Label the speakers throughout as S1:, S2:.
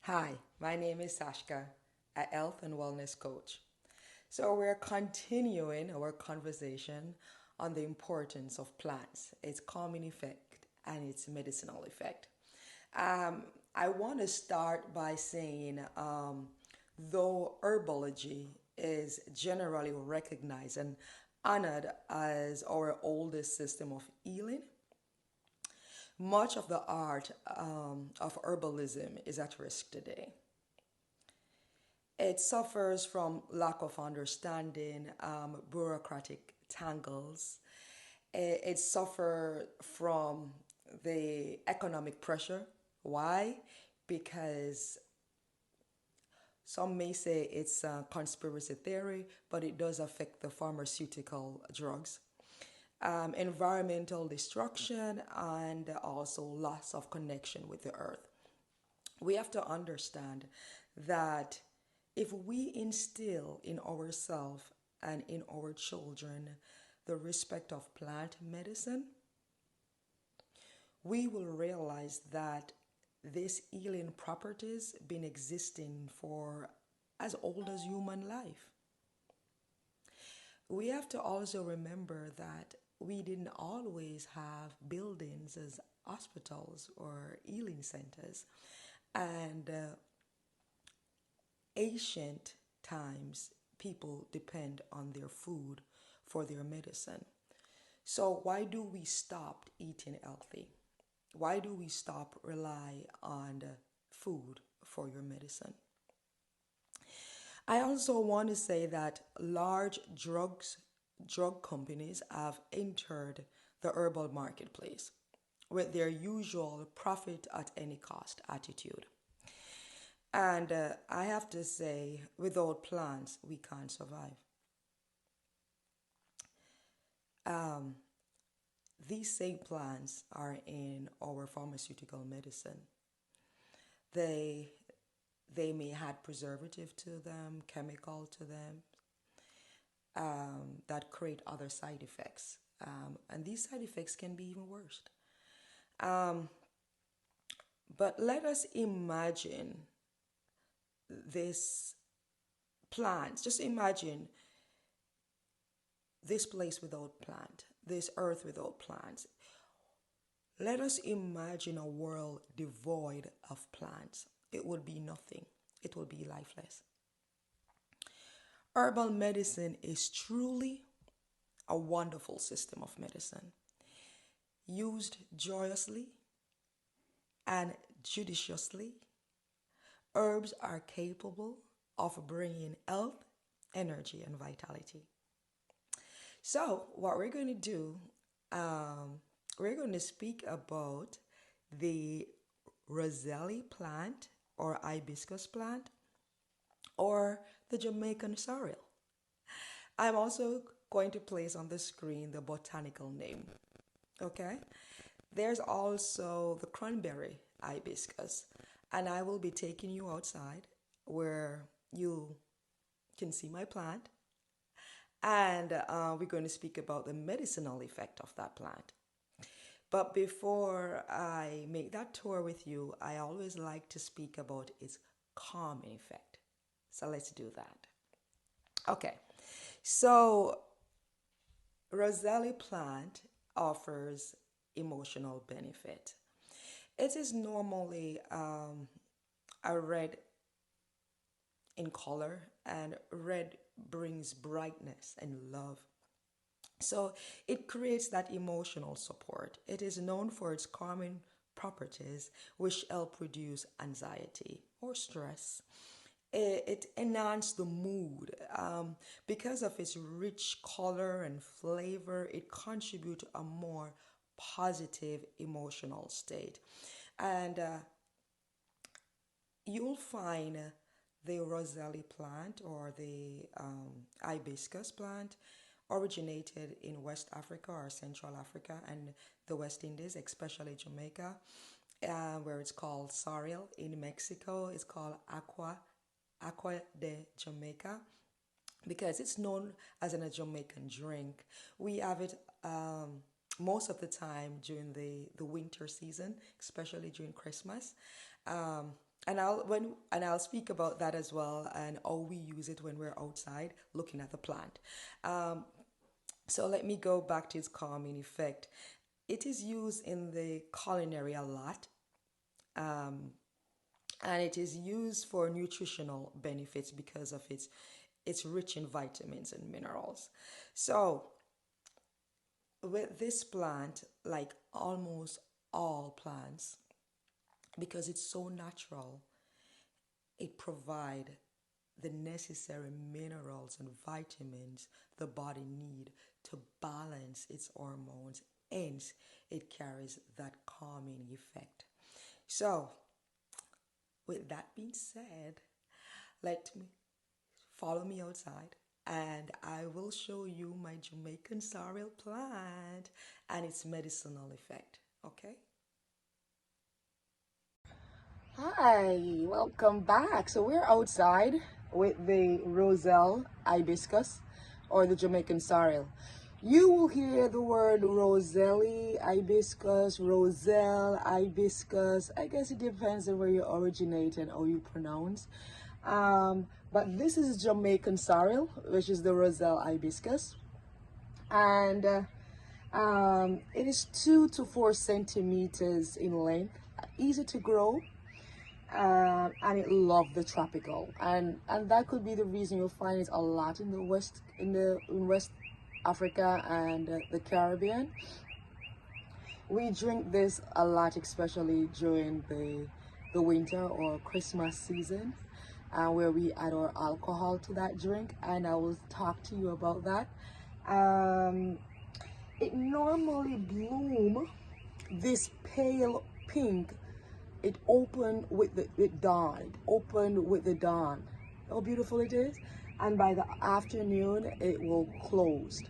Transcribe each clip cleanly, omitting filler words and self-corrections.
S1: Hi, my name is Sashka, a health and wellness coach. So we're continuing our conversation on the importance of plants, its calming effect, and its medicinal effect. Um, I want to start by saying, though herbology is generally recognized and honored as our oldest system of healing, much of the art of herbalism is at risk today. It suffers from lack of understanding, bureaucratic tangles. It suffers from the economic pressure. Why? Because some may say it's a conspiracy theory, but it does affect the pharmaceutical drugs. Environmental destruction and also loss of connection with the earth. We have to understand that if we instill in ourselves and in our children the respect of plant medicine, we will realize that these healing properties been existing for as old as human life. We have to also remember that we didn't always have buildings as hospitals or healing centers. And ancient times, people depend on their food for their medicine. So why do we stop eating healthy? Why do we stop rely on the food for your medicine? I also want to say that large drug companies have entered the herbal marketplace with their usual profit at any cost attitude. And I have to say, without plants, we can't survive. Um, these same plants are in our pharmaceutical medicine. They they may add preservative to them, chemical to them, that create other side effects. And these side effects can be even worse. Um, but let us imagine this plants. Just imagine this place without plant, this earth without plants. Let us imagine a world devoid of plants. It would be nothing. It would be lifeless. Herbal medicine is truly a wonderful system of medicine. Used joyously and judiciously, herbs are capable of bringing health, energy, and vitality. So, what we're going to do, um, we're going to speak about the Roselle plant or hibiscus plant or the Jamaican sorrel. I'm also going to place on the screen the botanical name. Okay? There's also the cranberry hibiscus, and I will be taking you outside where you can see my plant, and we're going to speak about the medicinal effect of that plant. But before I make that tour with you, I always like to speak about its calming effect. So let's do that. Okay, so Roselle plant offers emotional benefit. It is normally a red in color, and red brings brightness and love. So it creates that emotional support. It is known for its calming properties, which help reduce anxiety or stress. It enhances the mood. Because of its rich color and flavor, it contributes to a more positive emotional state. And you'll find the Roselle plant or the hibiscus plant originated in West Africa or Central Africa and the West Indies, especially Jamaica, where it's called Sorrel. In Mexico, it's called Aqua de Jamaica because it's known as a Jamaican drink. We have it most of the time during the winter season, especially during Christmas. Um, I'll speak about that as well, and how we use it when we're outside looking at the plant. Um, so let me go back to its calming effect. It is used in the culinary a lot, um, and it is used for nutritional benefits because of it's rich in vitamins and minerals. So with this plant, like almost all plants, because it's so natural, it provide the necessary minerals and vitamins the body need to balance its hormones, hence it carries that calming effect. So with that being said, let me follow me outside and I will show you my Jamaican sorrel plant and its medicinal effect. Okay? Hi, welcome back. So we're outside with the Roselle Hibiscus or the Jamaican sorrel. You will hear the word Roselle Hibiscus, Roselle Hibiscus. I guess it depends on where you originate and how you pronounce. But this is Jamaican sorrel, which is the Roselle Hibiscus. And it is 2 to 4 centimeters in length, easy to grow, and it loved the tropical, and that could be the reason you'll find it a lot in the West Africa and the Caribbean. We drink this a lot, especially during the winter or Christmas season, where we add our alcohol to that drink, and I will talk to you about that. It normally bloom this pale pink. It opened with the dawn. It opened with the dawn. How beautiful it is. And by the afternoon, it will close.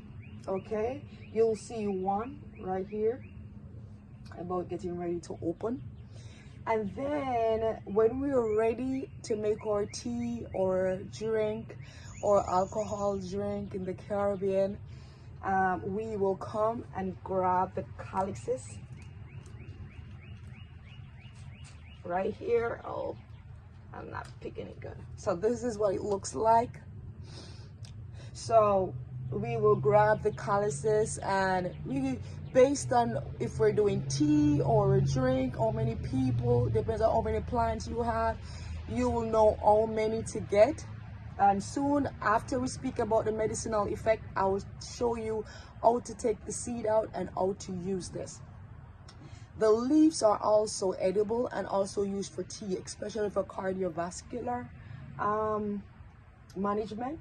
S1: Okay? You'll see one right here about getting ready to open. And then when we are ready to make our tea or drink or alcohol drink in the Caribbean, we will come and grab the calyxes right here. Oh, I'm not picking it good. So this is what it looks like. So we will grab the calyxes, and we, based on if we're doing tea or a drink, how many people, depends on how many plants you have, you will know how many to get. And soon after we speak about the medicinal effect, I will show you how to take the seed out and how to use this. The leaves are also edible and also used for tea, especially for cardiovascular management.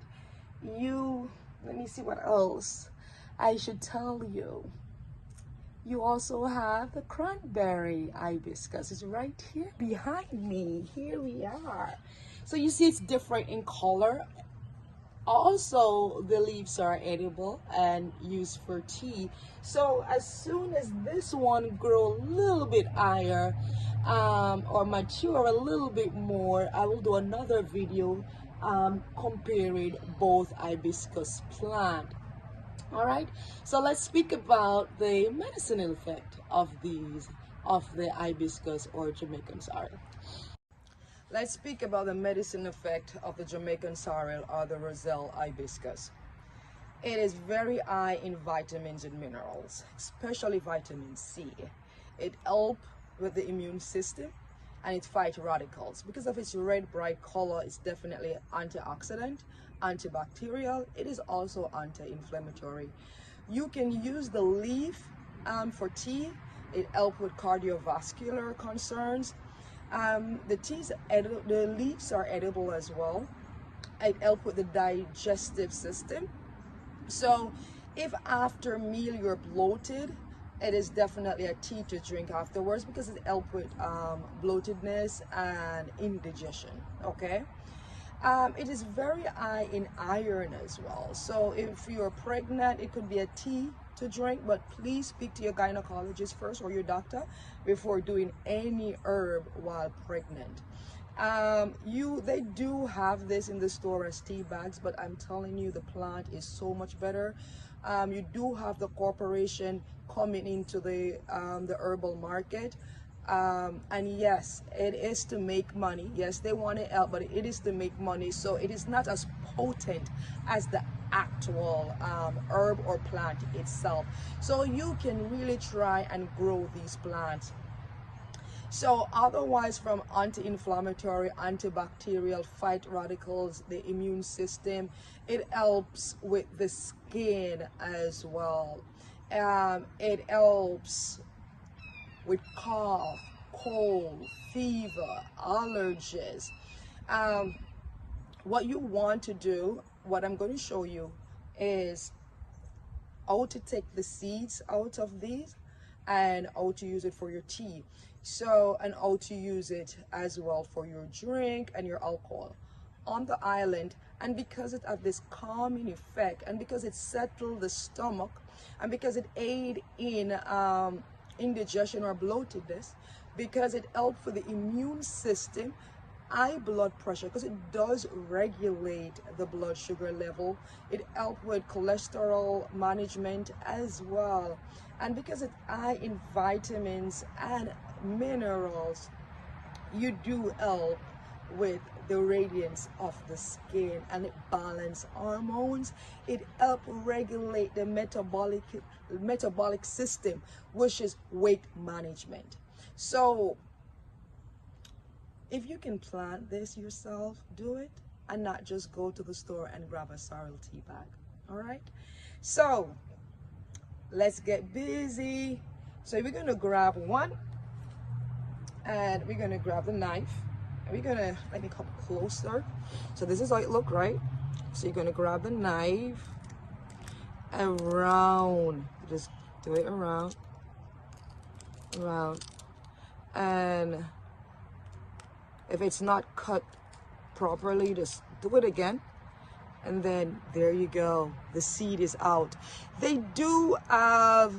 S1: Let me see what else I should tell you. You also have the cranberry hibiscus. It's right here behind me. Here we are. So you see it's different in color. Also, the leaves are edible and used for tea. So as soon as this one grow a little bit higher or mature a little bit more, I will do another video comparing both hibiscus plant. All right, so let's speak about the medicinal effect of the hibiscus or Jamaican sorrel. Let's speak about the medicine effect of the Jamaican sorrel or the Roselle hibiscus. It is very high in vitamins and minerals, especially vitamin C. It helps with the immune system and it fights radicals. Because of its red bright color, it's definitely antioxidant, antibacterial. It is also anti-inflammatory. You can use the leaf for tea. It helps with cardiovascular concerns. The leaves are edible as well. It helps with the digestive system. So if after meal you're bloated, it is definitely a tea to drink afterwards because it helps with bloatedness and indigestion. Okay. It is very high in iron as well. So if you're pregnant, it could be a tea to drink, but please speak to your gynecologist first or your doctor before doing any herb while pregnant. They do have this in the store as tea bags, but I'm telling you, the plant is so much better. You do have the corporation coming into the herbal market And yes, it is to make money. Yes, they want to help, but it is to make money. So it is not as potent as the actual herb or plant itself. So you can really try and grow these plants. So otherwise, from anti-inflammatory, antibacterial, fight radicals, the immune system, it helps with the skin as well. It helps with cough, cold, fever, allergies. Um, what you want to do, what I'm going to show you, is how to take the seeds out of these and how to use it for your tea. So, and how to use it as well for your drink and your alcohol on the island. And because it has this calming effect, and because it settles the stomach, and because it aid in indigestion or bloatedness, because it helps for the immune system, high blood pressure, because it does regulate the blood sugar level. It helps with cholesterol management as well, and because it's high in vitamins and minerals, you do help with the radiance of the skin, and it balances hormones. It helps regulate the metabolic system, which is weight management. So if you can plant this yourself, do it, and not just go to the store and grab a sorrel tea bag. All right, so let's get busy. So we're gonna grab one, and we're gonna grab the knife, and we're gonna, let me come closer. So this is how it look, right? So you're gonna grab the knife around, just do it around, and if it's not cut properly, just do it again. And then there you go, the seed is out. They do have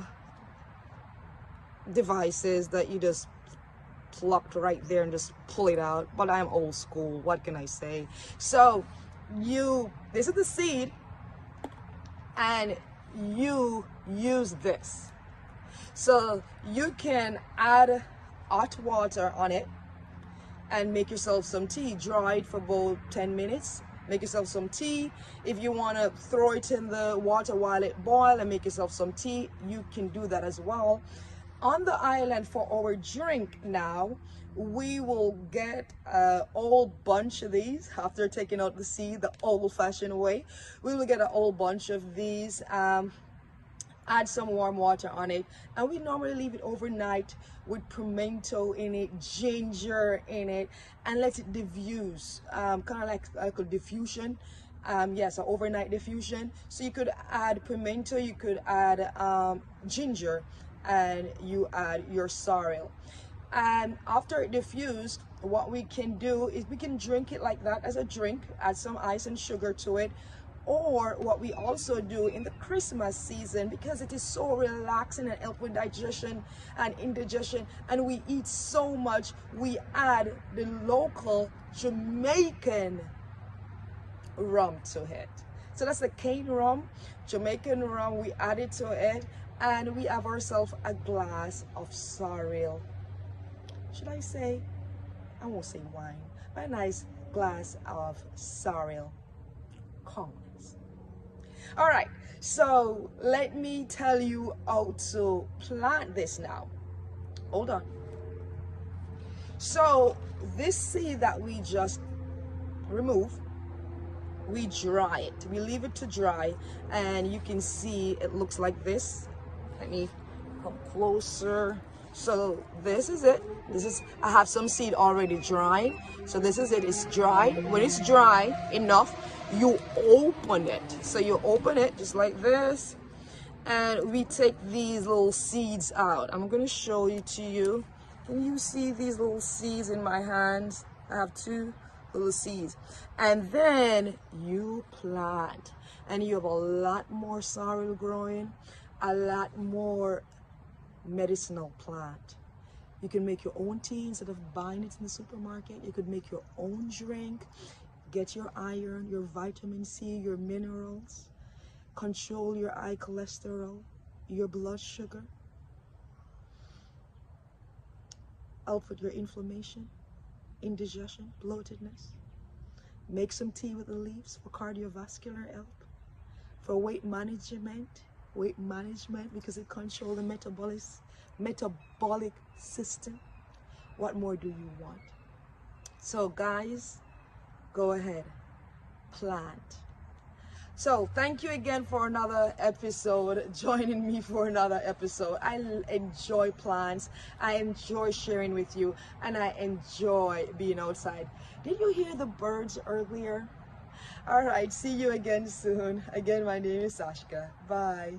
S1: devices that you just plucked right there and just pull it out, but I'm old school, what can I say? So this is the seed, and you use this. So you can add hot water on it and make yourself some tea. Dry it for about 10 minutes. Make yourself some tea. If you want to throw it in the water while it boils and make yourself some tea, you can do that as well. On the island, for our drink now, we will get a whole bunch of these after taking out the seed the old-fashioned way. We will get a whole bunch of these. Add some warm water on it, and we normally leave it overnight with pimento in it, ginger in it, and let it diffuse, kind of like a diffusion. Yes, an overnight diffusion. So you could add pimento, you could add ginger, and you add your sorrel. And after it diffused, what we can do is we can drink it like that as a drink, add some ice and sugar to it. Or what we also do in the Christmas season, because it is so relaxing and help with digestion and indigestion, and we eat so much, we add the local Jamaican rum to it. So that's the cane rum, Jamaican rum, we add it to it, and we have ourselves a glass of sorrel. Should I say, I won't say wine, but a nice glass of sorrel. Calmness. All right, so let me tell you how to plant this now. Hold on. So this seed that we just removed, we dry it. We leave it to dry, and you can see it looks like this. Let me come closer. So this is it. I have some seed already drying. So this is it. It's dry. When it's dry enough, you open it. So you open it just like this, and we take these little seeds out. I'm going to show it to you. Can you see these little seeds in my hands? I have two little seeds. And then you plant, and you have a lot more sorrel growing, a lot more medicinal plant. You can make your own tea instead of buying it in the supermarket. You could make your own drink, get your iron, your vitamin C, your minerals, control your high cholesterol, your blood sugar. help with your inflammation, indigestion, bloatedness. Make some tea with the leaves for cardiovascular health, for weight management because it controls the metabolic system. What more do you want? So guys, go ahead, plant. So thank you again for another episode, joining me for another episode. I enjoy plants, I enjoy sharing with you, and I enjoy being outside. Did you hear the birds earlier? All right, see you again soon. Again, my name is Sashka. Bye.